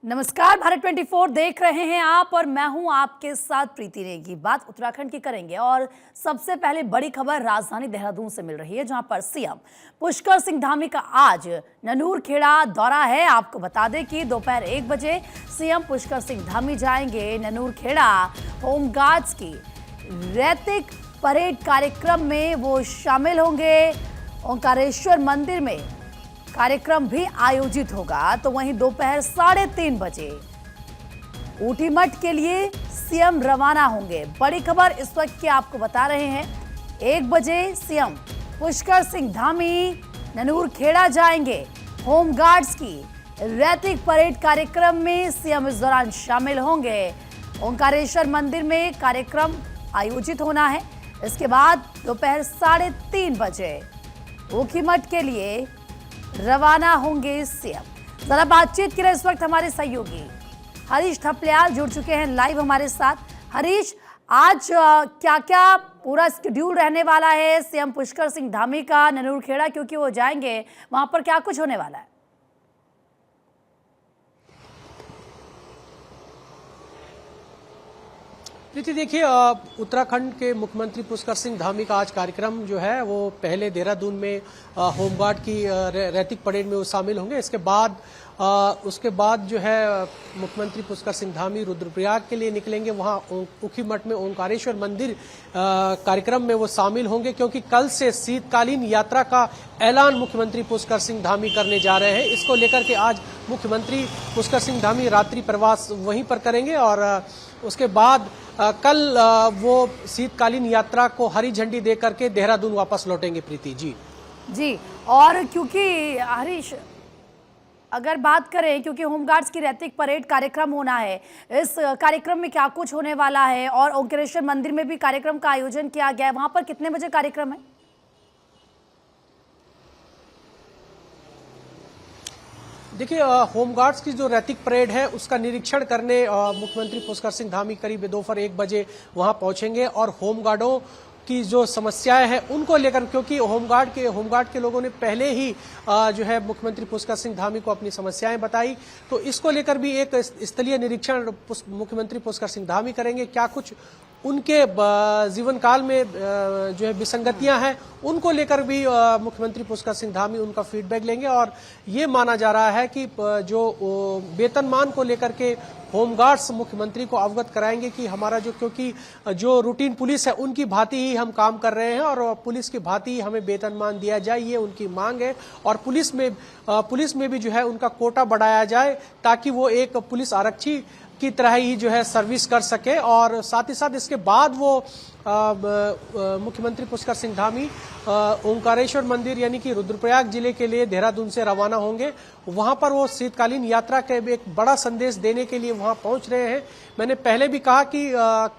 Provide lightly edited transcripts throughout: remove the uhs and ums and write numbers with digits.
नमस्कार, भारत 24 देख रहे हैं आप और मैं हूं आपके साथ प्रीति नेगी। बात उत्तराखंड की करेंगे और सबसे पहले बड़ी खबर राजधानी देहरादून से मिल रही है, जहां पर सीएम पुष्कर सिंह धामी का आज ननूरखेड़ा दौरा है। आपको बता दें कि दोपहर 1 बजे सीएम पुष्कर सिंह धामी जाएंगे ननूरखेड़ा। होमगार्ड्स की रैतिक परेड कार्यक्रम में वो शामिल होंगे। ओंकारेश्वर मंदिर में कार्यक्रम भी आयोजित होगा। तो वहीं दोपहर 3:30 बजे ऊटीमठ के लिए सीएम रवाना होंगे। बड़ी खबर इस वक्त की आपको बता रहे हैं, 1 बजे सीएम पुष्कर सिंह धामी ननूरखेड़ा जाएंगे। होमगार्ड्स की रैतिक परेड कार्यक्रम में सीएम इस दौरान शामिल होंगे। ओंकारेश्वर मंदिर में कार्यक्रम आयोजित होना है। इसके बाद दोपहर 3:30 बजे ऊटीमठ के लिए रवाना होंगे सीएम। जरा बातचीत के लिए इस वक्त हमारे सहयोगी हरीश थपलियाल जुड़ चुके हैं लाइव हमारे साथ। हरीश, आज क्या क्या पूरा शेड्यूल रहने वाला है सीएम पुष्कर सिंह धामी का ननूरखेड़ा, क्योंकि वो जाएंगे वहां पर, क्या कुछ होने वाला है? प्रीति, देखिए, उत्तराखंड के मुख्यमंत्री पुष्कर सिंह धामी का आज कार्यक्रम जो है वो पहले देहरादून में होमगार्ड की रैतिक परेड में वो शामिल होंगे। उसके बाद जो है मुख्यमंत्री पुष्कर सिंह धामी रुद्रप्रयाग के लिए निकलेंगे। वहाँ ऊखीमठ में ओंकारेश्वर मंदिर कार्यक्रम में वो शामिल होंगे, क्योंकि कल से शीतकालीन यात्रा का ऐलान मुख्यमंत्री पुष्कर सिंह धामी करने जा रहे हैं। इसको लेकर के आज मुख्यमंत्री पुष्कर सिंह धामी रात्रि प्रवास वहीं पर करेंगे और उसके बाद कल वो शीतकालीन यात्रा को हरी झंडी दे करके देहरादून वापस लौटेंगे। प्रीति जी, और क्योंकि हरीश, अगर बात करें, क्योंकि होमगार्ड्स की रैतिक परेड कार्यक्रम होना है, इस कार्यक्रम में क्या कुछ होने वाला है और ओंकारेश्वर मंदिर में भी कार्यक्रम का आयोजन किया गया है, वहां पर कितने बजे कार्यक्रम है? देखिए, होमगार्ड्स की जो रैतिक परेड है उसका निरीक्षण करने मुख्यमंत्री पुष्कर सिंह धामी करीब दोपहर 1 बजे वहां पहुंचेंगे और होमगार्डों की जो समस्याएं हैं उनको लेकर, क्योंकि होमगार्ड के लोगों ने पहले ही जो है मुख्यमंत्री पुष्कर सिंह धामी को अपनी समस्याएं बताई, तो इसको लेकर भी एक स्थलीय निरीक्षण मुख्यमंत्री पुष्कर सिंह धामी करेंगे। क्या कुछ उनके जीवन काल में जो है विसंगतियां हैं उनको लेकर भी मुख्यमंत्री पुष्कर सिंह धामी उनका फीडबैक लेंगे। और ये माना जा रहा है कि जो वेतनमान को लेकर के होमगार्ड्स मुख्यमंत्री को अवगत कराएंगे कि हमारा क्योंकि जो रूटीन पुलिस है उनकी भांति ही हम काम कर रहे हैं और पुलिस की भांति ही हमें वेतनमान दिया जाए, ये उनकी मांग है। और पुलिस में भी जो है उनका कोटा बढ़ाया जाए, ताकि वो एक पुलिस आरक्षी की तरह ही जो है सर्विस कर सके। और साथ ही साथ इसके बाद वो मुख्यमंत्री पुष्कर सिंह धामी ओंकारेश्वर मंदिर यानी कि रुद्रप्रयाग जिले के लिए देहरादून से रवाना होंगे। वहां पर वो शीतकालीन यात्रा के एक बड़ा संदेश देने के लिए वहां पहुंच रहे हैं। मैंने पहले भी कहा कि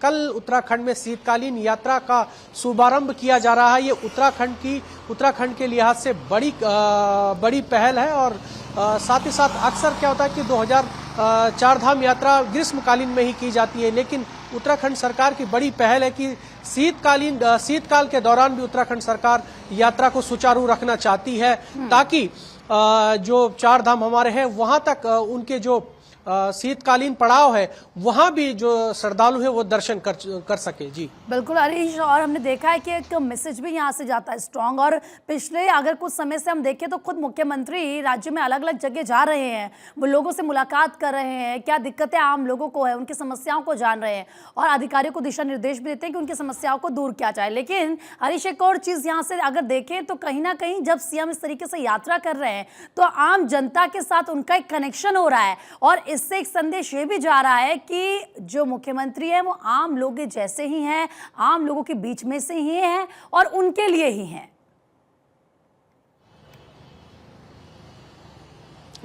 कल उत्तराखंड में शीतकालीन यात्रा का शुभारंभ किया जा रहा है। ये उत्तराखंड के लिहाज से बड़ी पहल है। और साथ ही साथ अक्सर क्या होता है कि 2004 धाम यात्रा ग्रीष्मकालीन में ही की जाती है, लेकिन उत्तराखंड सरकार की बड़ी पहल है कि शीतकाल के दौरान भी उत्तराखंड सरकार यात्रा को सुचारू रखना चाहती है, ताकि जो 4 धाम हमारे हैं वहां तक उनके जो शीतकालीन पड़ाव है वहां भी जो श्रद्धालु है वो दर्शन कर सके। जी बिल्कुल हरीश, और हमने देखा है कि एक मैसेज भी यहाँ से जाता है स्ट्रांग। और पिछले अगर कुछ समय से हम देखें तो खुद मुख्यमंत्री राज्य में अलग अलग जगह जा रहे हैं, वो लोगों से मुलाकात कर रहे हैं, क्या दिक्कतें आम लोगों को है, उनकी समस्याओं को जान रहे हैं और अधिकारियों को दिशा निर्देश भी देते हैं कि उनकी समस्याओं को दूर किया जाए। लेकिन हरीश, एक और चीज यहाँ से अगर देखें तो कहीं ना कहीं जब सीएम इस तरीके से यात्रा कर रहे हैं तो आम जनता के साथ उनका एक कनेक्शन हो रहा है और इससे एक संदेश ये भी जा रहा है कि जो मुख्यमंत्री है वो आम लोग जैसे ही हैं, आम लोगों के बीच में से ही हैं और उनके लिए ही हैं।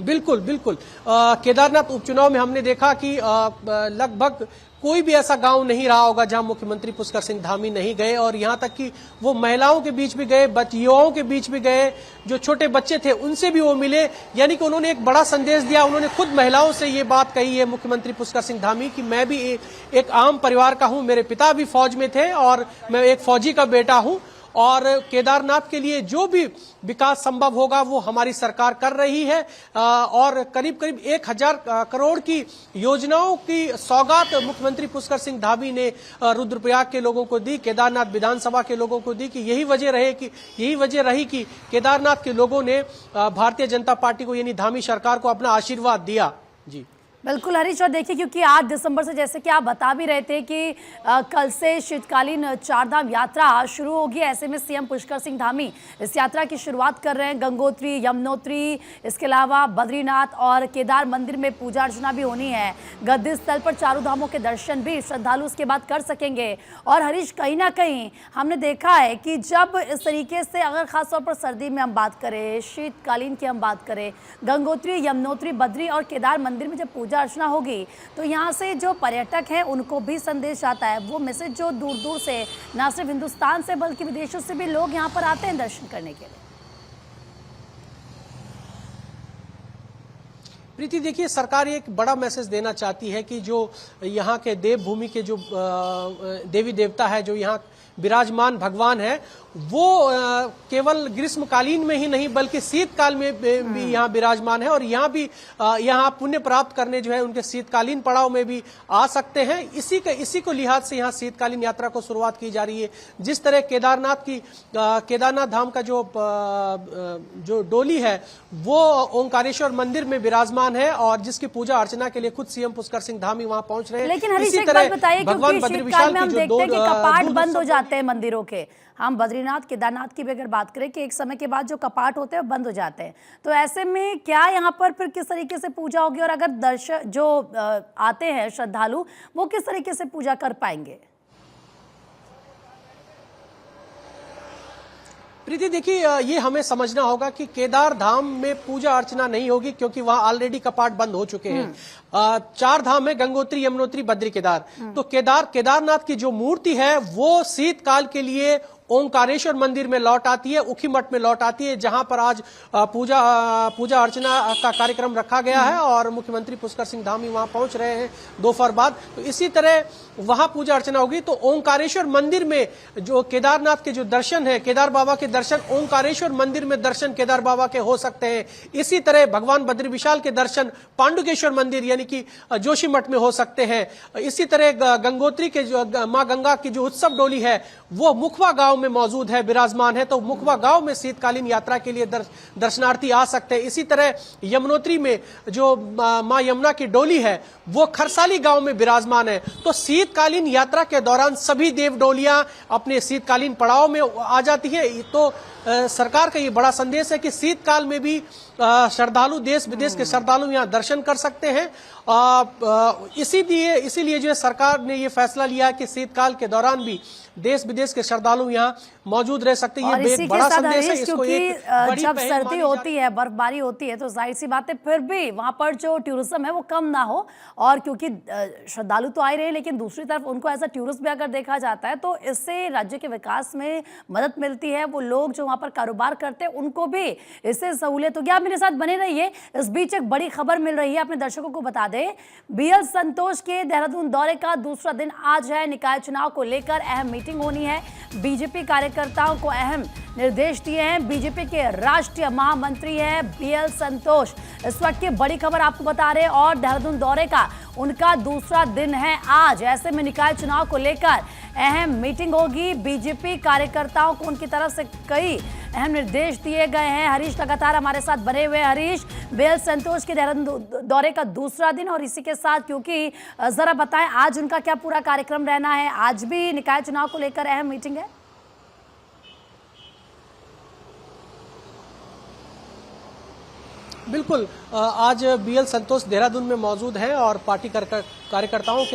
बिल्कुल। केदारनाथ उपचुनाव में हमने देखा कि लगभग कोई भी ऐसा गांव नहीं रहा होगा जहां मुख्यमंत्री पुष्कर सिंह धामी नहीं गए। और यहां तक कि वो महिलाओं के बीच भी गए, युवाओं के बीच भी गए, जो छोटे बच्चे थे उनसे भी वो मिले। यानी कि उन्होंने एक बड़ा संदेश दिया। उन्होंने खुद महिलाओं से ये बात कही है मुख्यमंत्री पुष्कर सिंह धामी कि मैं भी एक आम परिवार का हूं, मेरे पिता भी फौज में थे और मैं एक फौजी का बेटा हूं और केदारनाथ के लिए जो भी विकास संभव होगा वो हमारी सरकार कर रही है। और करीब करीब 1000 करोड़ की योजनाओं की सौगात मुख्यमंत्री पुष्कर सिंह धामी ने रुद्रप्रयाग के लोगों को दी, केदारनाथ विधानसभा के लोगों को दी, कि यही वजह रही कि केदारनाथ के लोगों ने भारतीय जनता पार्टी को यानी धामी सरकार को अपना आशीर्वाद दिया। जी बिल्कुल हरीश, और देखिए क्योंकि 8 दिसंबर से, जैसे कि आप बता भी रहे थे कि कल से शीतकालीन चारधाम यात्रा शुरू होगी, ऐसे में सीएम पुष्कर सिंह धामी इस यात्रा की शुरुआत कर रहे हैं। गंगोत्री, यमुनोत्री, इसके अलावा बद्रीनाथ और केदार मंदिर में पूजा अर्चना भी होनी है। गद्दी स्थल पर चारों धामों के दर्शन भी श्रद्धालु उसके बाद कर सकेंगे। और हरीश, कहीं ना कहीं हमने देखा है कि जब इस तरीके से, अगर खासतौर पर सर्दी में हम बात करें, शीतकालीन की हम बात करें, गंगोत्री, यमुनोत्री, बद्री और केदार मंदिर में जब पूजा अर्चना होगी तो यहाँ से जो पर्यटक हैं उनको भी संदेश आता है। वो मैसेज जो दूर दूर से, ना सिर्फ हिंदुस्तान से बल्कि विदेशों से भी लोग यहाँ पर आते हैं दर्शन करने के लिए। प्रीति, देखिए, सरकार एक बड़ा मैसेज देना चाहती है कि जो यहाँ के देवभूमि के जो देवी देवता है, जो यहाँ विराजमान भगवान है, वो केवल ग्रीष्मकालीन में ही नहीं बल्कि शीतकाल में भी यहाँ विराजमान है। और यहाँ भी यहाँ पुण्य प्राप्त करने जो है उनके शीतकालीन पड़ाव में भी आ सकते हैं। इसी को लिहाज से यहाँ शीतकालीन यात्रा को शुरुआत की जा रही है। जिस तरह केदारनाथ धाम का जो डोली है वो ओंकारेश्वर मंदिर में विराजमान है और जिसकी पूजा अर्चना के लिए खुद सीएम पुष्कर सिंह धामी वहां पहुंच रहे हैं। लेकिन हरीश, एक बात बताइए, भगवान बद्रीविशाल हम देखते हैं कि कपाट बंद हो जाते हैं मंदिरों के। हम बद्रीनाथ, केदारनाथ की भी अगर बात करें कि एक समय के बाद जो कपाट होते हैं बंद हो जाते हैं, तो ऐसे में क्या यहाँ पर फिर किस तरीके से पूजा होगी और अगर दर्शक जो आते हैं श्रद्धालु वो किस तरीके से पूजा कर पाएंगे? प्रीति, देखिए, ये हमें समझना होगा कि केदार धाम में पूजा अर्चना नहीं होगी क्योंकि वहां ऑलरेडी कपाट बंद हो चुके हैं। 4 धाम है, गंगोत्री, यमुनोत्री, बद्री, केदार। तो केदारनाथ की जो मूर्ति है वो शीतकाल के लिए ओंकारेश्वर मंदिर में लौट आती है, उखी मठ में लौट आती है, जहां पर आज पूजा अर्चना का कार्यक्रम रखा गया है और मुख्यमंत्री पुष्कर सिंह धामी वहां पहुंच रहे हैं दोपहर बाद। तो इसी तरह वहां पूजा अर्चना होगी। तो ओंकारेश्वर मंदिर में जो केदारनाथ के जो दर्शन है, केदार बाबा के दर्शन ओंकारेश्वर मंदिर में दर्शन केदार बाबा के हो सकते हैं। इसी तरह भगवान बद्रीविशाल के दर्शन पांडुकेश्वर मंदिर यानी कि जोशी मठ में हो सकते हैं। इसी तरह गंगोत्री के जो मां गंगा की जो उत्सव डोली है वो मुखवा गांव में मौजूद है, विराजमान है। तो मुखवा गांव में शीतकालीन यात्रा के लिए दर्शनार्थी आ सकते हैं। इसी तरह यमुनोत्री में जो मां यमुना की डोली है वो खरसाली गांव में विराजमान है। तो शीतकालीन यात्रा के दौरान सभी देव डोलियां अपने शीतकालीन पड़ाव में आ जाती है। तो सरकार का ये बड़ा संदेश है कि शीतकाल में भी श्रद्धालु, देश विदेश के श्रद्धालु यहाँ दर्शन कर सकते हैं। इसीलिए जो है सरकार ने ये फैसला लिया है कि शीतकाल के दौरान भी देश विदेश के श्रद्धालु यहाँ मौजूद रह सकते हैं। ये एक बड़ा संदेश है। इसको एक बड़ी जब सर्दी होती है, बर्फबारी होती है, तो जाहिर सी बात है फिर भी वहां पर जो टूरिज्म है वो कम ना हो। और क्योंकि श्रद्धालु तो आ रहे हैं लेकिन दूसरी तरफ उनको एज अ टूरिस्ट भी अगर देखा जाता है तो इससे राज्य के विकास में मदद मिलती है। वो लोग जो वहां पर कारोबार करते हैं उनको भी इससे सहूलियत होगी। आप मेरे साथ बने रहिए। इस बीच एक बड़ी खबर मिल रही है, अपने दर्शकों को बता दें। बीएल संतोष के देहरादून दौरे का दूसरा दिन आज है। निकाय चुनाव को लेकर अहम मीटिंग होनी है। बीजेपी कार्यकर्ताओं को अहम निर्देश दिए हैं। बीजेपी के राष्ट्रीय महामंत्री हैं बीएल संतोष, इस वक्त की बड़ी खबर आपको बता रहे हैं। और देहरादून दौरे का उनका दूसरा दिन है आज। ऐसे में निकाय चुनाव को लेकर अहम मीटिंग होगी। बीजेपी कार्यकर्ताओं को उनकी तरफ से कई अहम निर्देश दिए गए हैं। हरीश लगातार हमारे साथ बने हुए हैं। हरीश, बीएल संतोष के देहरादून दौरे का दूसरा दिन और इसी के साथ, क्योंकि जरा बताएं आज उनका क्या पूरा कार्यक्रम रहना है? आज भी निकाय चुनाव को लेकर अहम मीटिंग है। बिल्कुल, आज बीएल संतोष देहरादून में मौजूद हैं और पार्टी कार्यकर्ताओं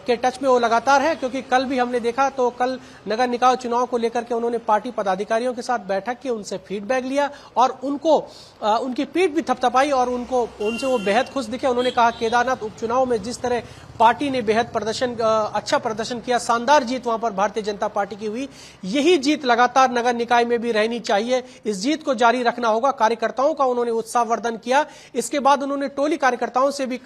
के टच में वो लगातार है। क्योंकि कल भी हमने देखा तो कल नगर निकाय चुनाव को लेकर के उन्होंने पार्टी पदाधिकारियों के साथ बैठक की, उनसे फीडबैक लिया और उनकी पीठ भी थपथपाई और उनसे वो बेहद खुश दिखे। उन्होंने कहा केदारनाथ उपचुनाव में जिस तरह पार्टी ने बेहद अच्छा प्रदर्शन किया, शानदार जीत वहां पर भारतीय जनता पार्टी की हुई, यही जीत लगातार नगर निकाय में भी रहनी चाहिए। इस जीत को जारी रखना होगा। कार्यकर्ताओं का उन्होंने उत्साहवर्धन किया। इसके बाद उन्होंने टोली कार्यकर्ताओं से भी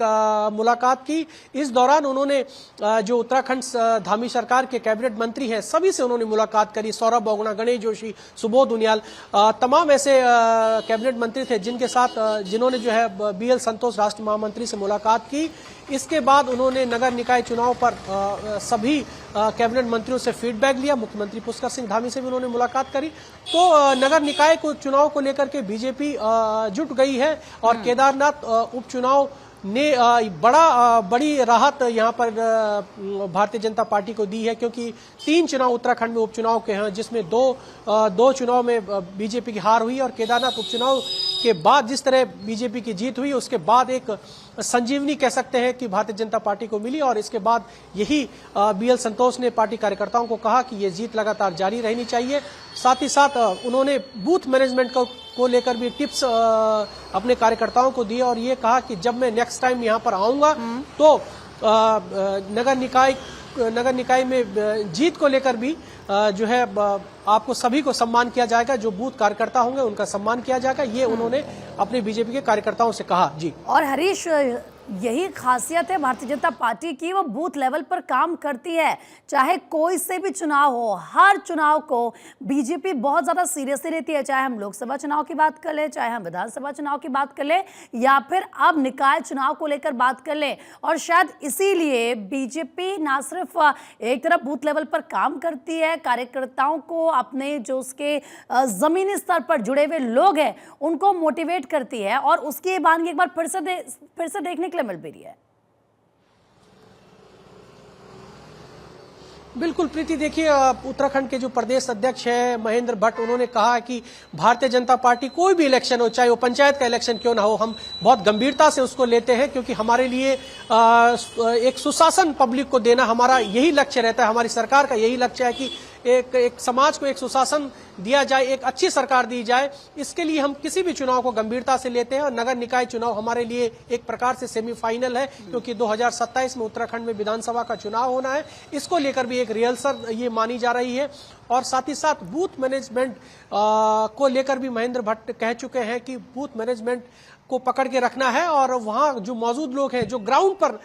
मुलाकात की। इस दौरान उन्होंने जो उत्तराखंड धामी सरकार के कैबिनेट मंत्री हैं सभी से उन्होंने मुलाकात करी। सौरभ बोगना, गणेश जोशी, सुबोध उनियाल, तमाम ऐसे कैबिनेट मंत्री थे जिन्होंने जो है बीएल संतोष राष्ट्रीय महामंत्री से मुलाकात की। इसके बाद उन्होंने नगर निकाय चुनाव पर सभी कैबिनेट मंत्रियों से फीडबैक लिया। मुख्यमंत्री पुष्कर सिंह धामी से भी उन्होंने मुलाकात करी। तो नगर निकाय को चुनाव को लेकर के बीजेपी जुट गई है और केदारनाथ उपचुनाव ने बड़ी राहत यहाँ पर भारतीय जनता पार्टी को दी है, क्योंकि 3 चुनाव उत्तराखंड में उपचुनाव के हैं, जिसमें दो चुनाव में बीजेपी की हार हुई और केदारनाथ उपचुनाव के बाद जिस तरह बीजेपी की जीत हुई उसके बाद एक संजीवनी कह सकते हैं कि भारतीय जनता पार्टी को मिली। और इसके बाद यही बीएल संतोष ने पार्टी कार्यकर्ताओं को कहा कि ये जीत लगातार जारी रहनी चाहिए। साथ ही साथ उन्होंने बूथ मैनेजमेंट को लेकर भी टिप्स अपने कार्यकर्ताओं को दिए और ये कहा कि जब मैं नेक्स्ट टाइम यहाँ पर आऊंगा तो नगर निकाय में जीत को लेकर भी जो है आपको सभी को सम्मान किया जाएगा। जो बूथ कार्यकर्ता होंगे उनका सम्मान किया जाएगा, ये उन्होंने अपने बीजेपी के कार्यकर्ताओं से कहा। जी, और हरीश, यही खासियत है भारतीय जनता पार्टी की, वो बूथ लेवल पर काम करती है। चाहे कोई से भी चुनाव हो, हर चुनाव को बीजेपी बहुत ज्यादा सीरियसली लेती है। चाहे हम लोकसभा चुनाव की बात कर ले, चाहे हम विधानसभा चुनाव की बात कर ले, या फिर अब निकाय चुनाव को लेकर बात कर ले। और शायद इसीलिए बीजेपी ना सिर्फ एक तरफ बूथ लेवल पर काम करती है, कार्यकर्ताओं को, अपने जो उसके जमीनी स्तर पर जुड़े हुए लोग हैं उनको मोटिवेट करती है और उसकी बानगी एक बार फिर से देखने मिल भी रही है। बिल्कुल प्रीति, देखिए उत्तराखंड के जो प्रदेश अध्यक्ष हैं महेंद्र भट्ट, उन्होंने कहा कि भारतीय जनता पार्टी कोई भी इलेक्शन हो, चाहे वो पंचायत का इलेक्शन क्यों ना हो, हम बहुत गंभीरता से उसको लेते हैं, क्योंकि हमारे लिए एक सुशासन पब्लिक को देना हमारा यही लक्ष्य रहता है। हमारी सरकार का यही लक्ष्य है कि एक समाज को एक सुशासन दिया जाए, एक अच्छी सरकार दी जाए। इसके लिए हम किसी भी चुनाव को गंभीरता से लेते हैं और नगर निकाय चुनाव हमारे लिए एक प्रकार से सेमीफाइनल है, क्योंकि 2027 में उत्तराखंड में विधानसभा का चुनाव होना है। इसको लेकर भी एक रिहर्सल ये मानी जा रही है। और साथ ही साथ बूथ मैनेजमेंट को लेकर भी महेंद्र भट्ट कह चुके हैं कि बूथ मैनेजमेंट को पकड़ के रखना है और वहां जो मौजूद लोग हैं, जो ग्राउंड पर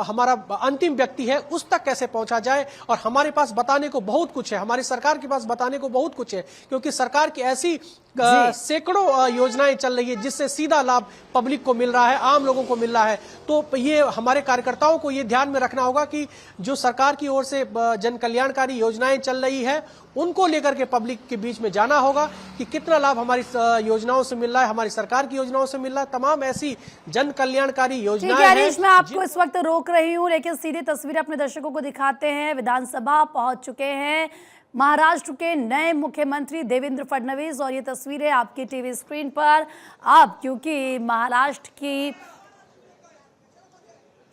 हमारा अंतिम व्यक्ति है, उस तक कैसे पहुंचा जाए। और हमारे पास बताने को बहुत कुछ है, हमारी सरकार के पास बताने को बहुत कुछ है, क्योंकि सरकार की ऐसी सैकड़ों योजनाएं चल रही है जिससे सीधा लाभ पब्लिक को मिल रहा है, आम लोगों को मिल रहा है। तो ये हमारे कार्यकर्ताओं को ये ध्यान में रखना होगा कि जो सरकार की ओर से जन कल्याणकारी योजनाएं चल रही है उनको लेकर के पब्लिक के बीच में जाना होगा कि कितना लाभ हमारी योजनाओं से मिल रहा है, हमारी सरकार की योजनाओं से मिल रहा है। तमाम ऐसी जन कल्याणकारी योजनाएं हैं। मैं आपको इस वक्त रोक रही हूँ, लेकिन सीधी तस्वीरें अपने दर्शकों को दिखाते हैं। विधानसभा पहुंच चुके हैं महाराष्ट्र के नए मुख्यमंत्री देवेंद्र फडणवीस और ये तस्वीरें आपकी टीवी स्क्रीन पर। अब क्योंकि महाराष्ट्र की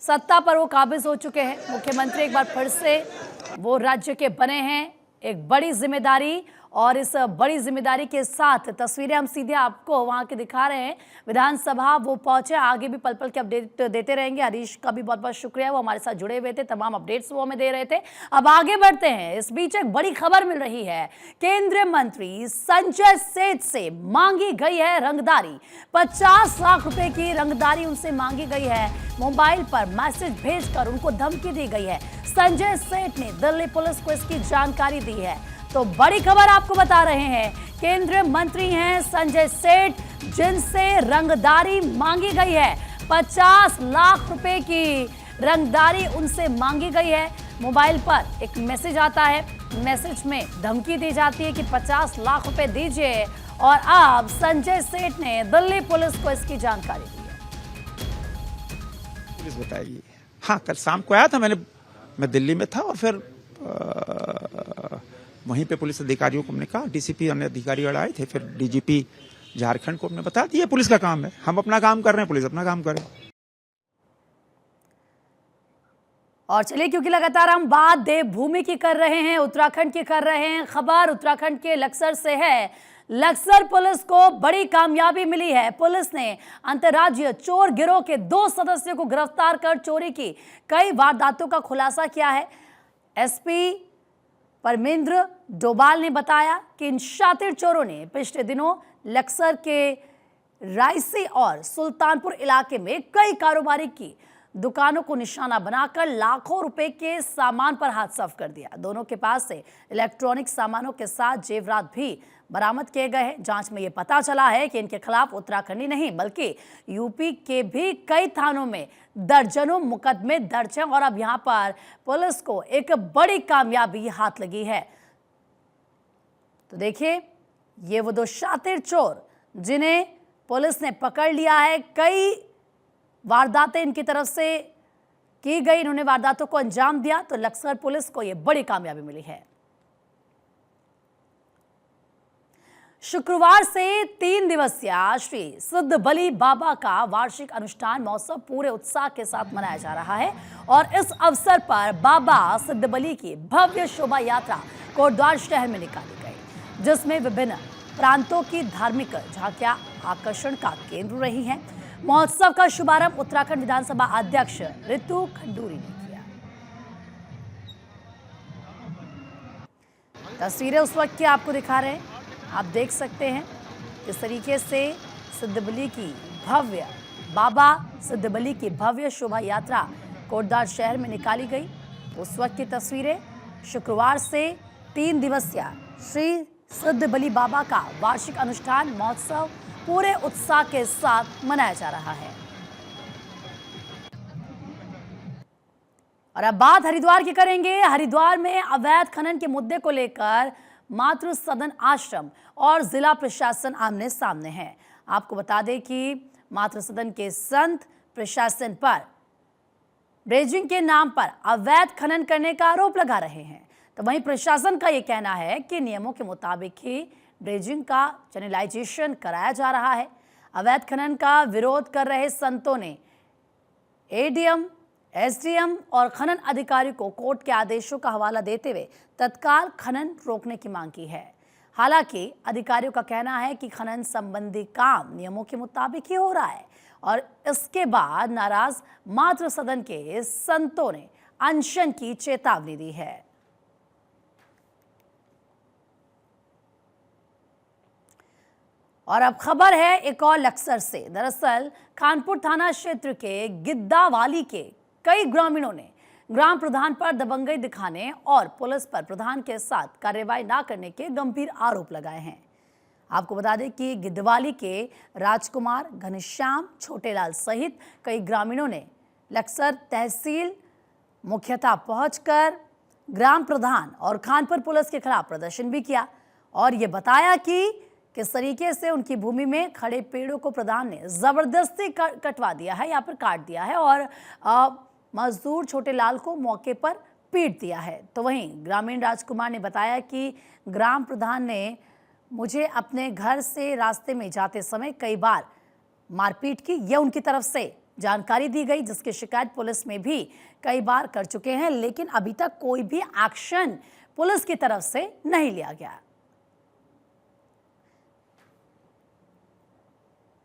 सत्ता पर वो काबिज हो चुके हैं, मुख्यमंत्री एक बार फिर से वो राज्य के बने हैं, एक बड़ी जिम्मेदारी। और इस बड़ी जिम्मेदारी के साथ तस्वीरें हम सीधे आपको वहां के दिखा रहे हैं। विधानसभा वो पहुंचे, आगे भी पल पल के अपडेट देते रहेंगे। हरीश का भी बहुत बहुत शुक्रिया, वो हमारे साथ जुड़े हुए थे, तमाम अपडेट्स वो हमें दे रहे थे। अब आगे बढ़ते हैं। इस बीच एक बड़ी खबर मिल रही है, केंद्रीय मंत्री संजय सेठ से मांगी गई है रंगदारी। 50 लाख रुपए की रंगदारी उनसे मांगी गई है। मोबाइल पर मैसेज भेजकर उनको धमकी दी गई है। संजय सेठ ने दिल्ली पुलिस को इसकी जानकारी दी है। तो बड़ी खबर आपको बता रहे हैं, केंद्रीय मंत्री हैं संजय सेठ, जिनसे रंगदारी मांगी गई है। 50 लाख रुपए की रंगदारी उनसे मांगी गई है। मोबाइल पर एक मैसेज आता है, मैसेज में धमकी दी जाती है कि 50 लाख रुपए दीजिए। और अब संजय सेठ ने दिल्ली पुलिस को इसकी जानकारी दी है। पुलिस बताइए। हाँ, कल शाम को आया था, मैं दिल्ली में था और फिर वहीं पे पुलिस अधिकारियों को हमने कहा, डीसीपी अन्य अधिकारी आए थे, फिर डीजीपी झारखंड को हमने बता दिया पुलिस का काम है, हम अपना काम कर रहे हैं, पुलिस अपना काम करे। और चलिए, क्योंकि लगातार हम बात देवभूमि की कर रहे हैं, उत्तराखंड की कर रहे हैं, खबर उत्तराखंड के लक्सर से है। लक्सर पुलिस को बड़ी कामयाबी मिली है। पुलिस ने अंतर्राज्यीय चोर गिरोह के 2 सदस्यों को गिरफ्तार कर चोरी की कई वारदातों का खुलासा किया है। एसपी परमेंद्र डोभाल ने बताया कि इन शातिर चोरों ने पिछले दिनों लक्सर के रायसी और सुल्तानपुर इलाके में कई कारोबारी की दुकानों को निशाना बनाकर लाखों रुपए के सामान पर हाथ साफ कर दिया। दोनों के पास से इलेक्ट्रॉनिक सामानों के साथ जेवरात भी बरामद किए गए हैं। जांच में यह पता चला है कि इनके खिलाफ उत्तराखंड ही नहीं बल्कि यूपी के भी कई थानों में दर्जनों मुकदमे दर्ज हैं और अब यहां पर पुलिस को एक बड़ी कामयाबी हाथ लगी है। तो देखिए, ये वो दो शातिर चोर जिन्हें पुलिस ने पकड़ लिया है। कई वारदातें इनकी तरफ से की गई, इन्होंने वारदातों को अंजाम दिया, तो लक्सर पुलिस को यह बड़ी कामयाबी मिली है। शुक्रवार से 3 दिवसीय श्री सिद्ध बली बाबा का वार्षिक अनुष्ठान महोत्सव पूरे उत्साह के साथ मनाया जा रहा है और इस अवसर पर बाबा सिद्ध बली की भव्य शोभा यात्रा कोटद्वार शहर में निकाली गई, जिसमें विभिन्न प्रांतों की धार्मिक झांकियां आकर्षण का केंद्र रही हैं। महोत्सव का शुभारंभ उत्तराखंड विधानसभा अध्यक्ष ऋतु खंडूरी ने किया। तस्वीरें उस वक्त की आपको दिखा रहे हैं, आप देख सकते हैं किस तरीके से सिद्धबली की भव्य बाबा सिद्धबली की भव्य शोभा यात्रा कोटद्वार शहर में निकाली गई। उस वक्त की तस्वीरें। शुक्रवार से 3 दिवसीय श्री सिद्ध बली बाबा का वार्षिक अनुष्ठान महोत्सव पूरे उत्साह के साथ मनाया जा रहा है। और अब बात हरिद्वार की करेंगे। हरिद्वार में अवैध खनन के मुद्दे को लेकर मातृ सदन आश्रम और जिला प्रशासन आमने सामने है। आपको बता दें कि मातृ सदन के संत प्रशासन पर ड्रेजिंग के नाम पर अवैध खनन करने का आरोप लगा रहे हैं, तो वहीं प्रशासन का यह कहना है कि नियमों के मुताबिक ही ड्रेजिंग का चैनलाइजेशन कराया जा रहा है। अवैध खनन का विरोध कर रहे संतों ने एडीएम, एसडीएम और खनन अधिकारी को कोर्ट के आदेशों का हवाला देते हुए तत्काल खनन रोकने की मांग की है। हालांकि अधिकारियों का कहना है कि खनन संबंधी काम नियमों के मुताबिक ही हो रहा है और इसके बाद नाराज मातृ सदन के संतों ने अनशन की चेतावनी दी है। और अब खबर है एक और लक्सर से। दरअसल खानपुर थाना क्षेत्र के गिद्दावाली के कई ग्रामीणों ने ग्राम प्रधान पर दबंगई दिखाने और पुलिस पर प्रधान के साथ कार्रवाई न करने के गंभीर आरोप लगाए हैं। आपको बता दें कि गिद्दवाली के राजकुमार, घनश्याम, छोटेलाल सहित कई ग्रामीणों ने लक्सर तहसील मुख्यतः पहुंचकर ग्राम प्रधान और खानपुर पुलिस के खिलाफ प्रदर्शन भी किया और ये बताया कि किस तरीके से उनकी भूमि में खड़े पेड़ों को प्रधान ने जबरदस्ती कटवा दिया है या फिर काट दिया है और मजदूर छोटेलाल को मौके पर पीट दिया है। तो वहीं ग्रामीण राजकुमार ने बताया कि ग्राम प्रधान ने मुझे अपने घर से रास्ते में जाते समय कई बार मारपीट की, यह उनकी तरफ से जानकारी दी गई, जिसकी शिकायत पुलिस में भी कई बार कर चुके हैं, लेकिन अभी तक कोई भी एक्शन पुलिस की तरफ से नहीं लिया गया।